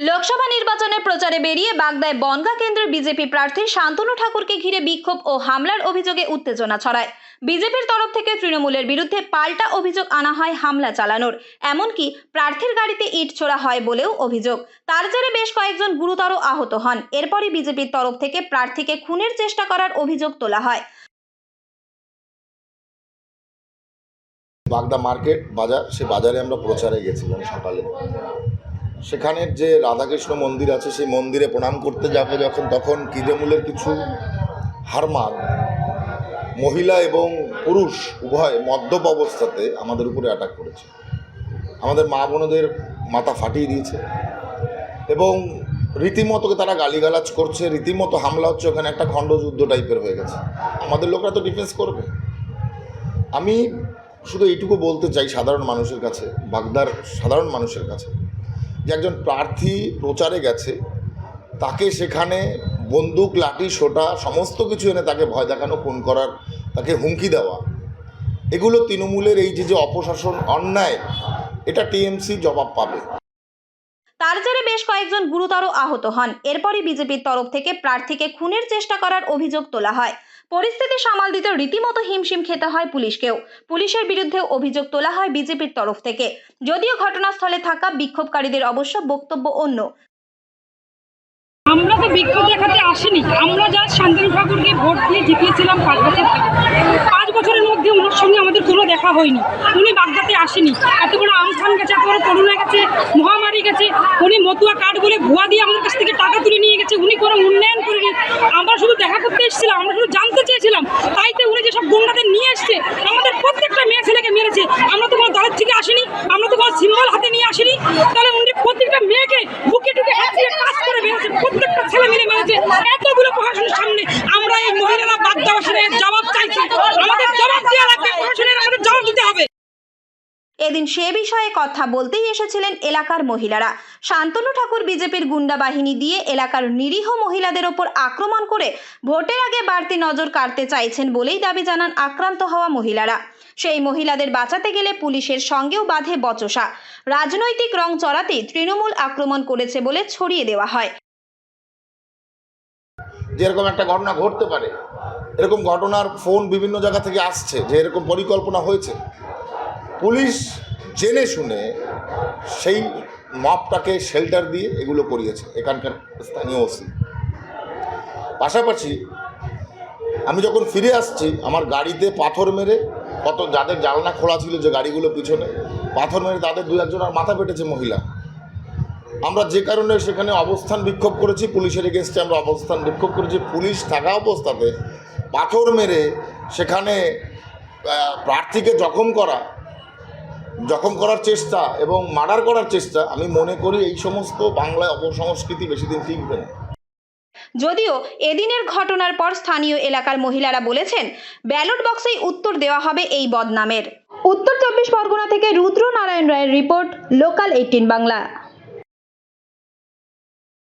লোকসভা নির্বাচনের প্রচারে বেরিয়ে বাগদায় বনগাঁ কেন্দ্রের বিজেপি প্রার্থী শান্তনু ঠাকুরকে ঘিরে বিক্ষোভ ও হামলার অভিযোগে উত্তেজনা ছড়ায়। বিজেপির তরফ থেকে তৃণমূলের বিরুদ্ধে পাল্টা অভিযোগ আনা হয় হামলা চালানোর, এমনকি প্রার্থীর গাড়িতে ইট ছোড়া হয় বলেও অভিযোগ। তার জেরে বেশ কয়েকজন গুরুতর আহত হন। এরপরই বিজেপির তরফ থেকে প্রার্থীকে খুনের চেষ্টা করার অভিযোগ তোলা হয়। বাগদা মার্কেট বাজার, সে বাজারে আমরা প্রচারে গেছিলাম সকালে। সেখানের যে রাধাকৃষ্ণ মন্দির আছে, সেই মন্দিরে প্রণাম করতে যাবো যখন, তখন তৃণমূলের কিছু হারমাদ মহিলা এবং পুরুষ উভয় মদ্যপ অবস্থাতে আমাদের উপরে অ্যাটাক করেছে। আমাদের মা বোনদের মাথা ফাটিয়ে দিয়েছে এবং রীতিমতো তারা গালিগালাজ করছে, রীতিমতো হামলা হচ্ছে। ওখানে একটা খণ্ডযুদ্ধ টাইপের হয়ে গেছে। আমাদের লোকরা তো ডিফেন্স করবে। আমি শুধু এইটুকু বলতে চাই সাধারণ মানুষের কাছে, বাগদার সাধারণ মানুষের কাছে, যে একজন প্রার্থী প্রচারে গেছে, তাকে সেখানে বন্দুক, লাঠি, সোটা সমস্ত কিছু এনে তাকে ভয় দেখানো, খুন করার, তাকে হুমকি দেওয়া, এগুলো তৃণমূলের এই যে অপশাসন, অন্যায়, এটা টিএমসি জবাব পাবে। তার জেরে বেশ কয়েকজন গুরুতর আহত হন। এরপরই বিজেপির তরফ থেকে প্রার্থীকে খুনের চেষ্টা করার অভিযোগ তোলা হয়। পরিস্থিতি সামাল দিতে রীতিমতো হিমশিম খেতে হয় পুলিশকেও। পুলিশের বিরুদ্ধে অভিযোগ তোলা হয় বিজেপির তরফ থেকে। যদিও ঘটনাস্থলে থাকা বিক্ষোভকারীদের অবশ্য বক্তব্য অন্য। আমরা তো বিক্ষোভ দেখাতে আসিনি। আমরা যা শান্তনু ঠাকুরকে ভোট দিয়ে জিতিয়েছিলাম 5 বছর, 5 বছরের মধ্যে ওনার সঙ্গে আমাদের কোনো দেখা হয়নি। উনি বাগদাতে আসেনি। এত বড় আমফান গেছে, এত বড় করোনা গেছে, মহামারী গেছে, উনি মতুয়া কার্ড বলে ভুয়া দিয়ে আমাদের কাছ থেকে টাকা তুলে নিয়ে গেছে। উনি কোনো উন্নয়ন করেনি। আমরা শুধু দেখা করতে এসেছিলাম, আমরা শুধু জানতে চেয়েছিলাম। তাইতে উনি যেসব গুন্ডাদের নিয়ে এসছে, আমাদের প্রত্যেকটা মেয়ে ছেলেকে মেরেছে। আমরা তো কোনো দলের থেকে আসিনি, আমরা তো কোনো সিম্বল হাতে নিয়ে আসিনি। তাহলে উনি প্রত্যেকটা মেয়েকে বুকে টুকে হাত দিয়ে কাজ করে মেরেছে, প্রত্যেকটা ছেলে মিলে মেরেছে। এতগুলো প্রশাসনের সামনে আমরা এই মহিলারা বাগদাবাসীদের জবাব চাইছি। আমাদের জবাব দেওয়া লাগবে, প্রশাসনের আমাদের জবাব দিতে হবে। এদিন সে বিষয়ে কথা বলতেই এসেছিলেন এলাকার মহিলারা। শান্তনু ঠাকুর বিজেপির গুন্ডা বাহিনী দিয়ে এলাকার নিরীহ মহিলাদের ওপর আক্রমণ করে ভোটের আগে বাড়তি নজর কাড়তে চাইছেন বলেই দাবি জানান আক্রান্ত হওয়া মহিলারা। সেই মহিলাদের বাঁচাতে গেলে পুলিশের সঙ্গেও বাধে বচসা। রাজনৈতিক রং চড়াতেই তৃণমূল আক্রমণ করেছে বলে ছড়িয়ে দেওয়া হয়। যেরকম একটা ঘটনা ঘটতে পারে, এরকম ঘটনার ফোন বিভিন্ন জায়গা থেকে আসছে যে এরকম পরিকল্পনা হয়েছে। পুলিশ জেনে শুনে সেই মবটাকে শেল্টার দিয়ে এগুলো করিয়েছে এখানকার স্থানীয় ওসি। পাশাপাশি আমি যখন ফিরে আসছি, আমার গাড়িতে পাথর মেরে, কত যাদের জানলা খোলা ছিল যে গাড়িগুলো পিছনে, পাথর মেরে তাদের 2-1 মাথা পেটেছে মহিলা। আমরা যে কারণে সেখানে অবস্থান বিক্ষোভ করেছি, পুলিশের এগেনস্টে আমরা অবস্থান বিক্ষোভ করেছি। পুলিশ থাকা অবস্থাতে পাথর মেরে সেখানে প্রার্থীকে জখম করার চেষ্টা এবং মার্ডার করার চেষ্টা, আমি মনে করি এই সমস্ত বাংলায় অপসংস্কৃতি বেশি দিন টিকবে না। যদিও এদিনের ঘটনার পর স্থানীয় এলাকার মহিলারা বলেছেন ব্যালট বক্সেই উত্তর দেওয়া হবে এই বদনামের। উত্তর 24 পরগনা থেকে রুদ্র নারায়ণ রায়ের রিপোর্ট, লোকাল 18 বাংলা।